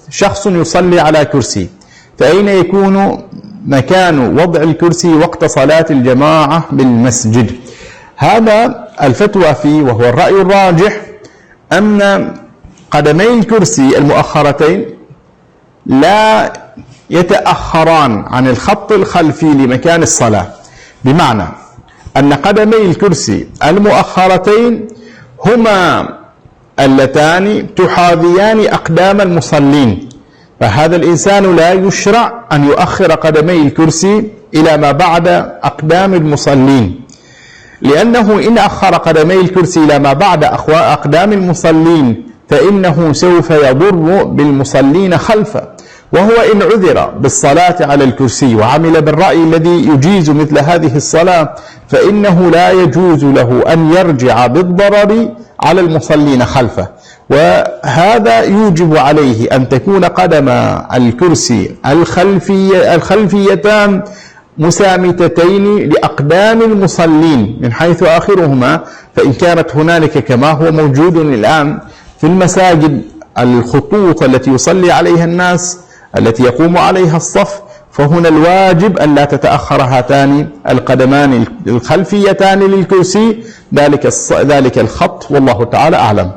شخص يصلي على كرسي، فأين يكون مكان وضع الكرسي وقت صلاة الجماعة بالمسجد؟ هذا الفتوى فيه وهو الرأي الراجح أن قدمي الكرسي المؤخرتين لا يتأخران عن الخط الخلفي لمكان الصلاة، بمعنى أن قدمي الكرسي المؤخرتين هما اللتان تحاذيان أقدام المصلين، فهذا الإنسان لا يشرع أن يؤخر قدمي الكرسي إلى ما بعد أقدام المصلين، لأنه إن أخر قدمي الكرسي إلى ما بعد أقدام المصلين فإنه سوف يضر بالمصلين خلفه، وهو إن عذر بالصلاة على الكرسي وعمل بالرأي الذي يجيز مثل هذه الصلاة فإنه لا يجوز له أن يرجع بالضرر على المصلين خلفه، وهذا يوجب عليه أن تكون قدم الكرسي الخلفيتان مسامتتين لأقدام المصلين من حيث آخرهما، فإن كانت هنالك كما هو موجود الآن في المساجد الخطوط التي يصلي عليها الناس التي يقوم عليها الصف، فهنا الواجب أن لا تتأخر هاتان القدمان الخلفيتان للكرسي ذلك الخط، والله تعالى أعلم.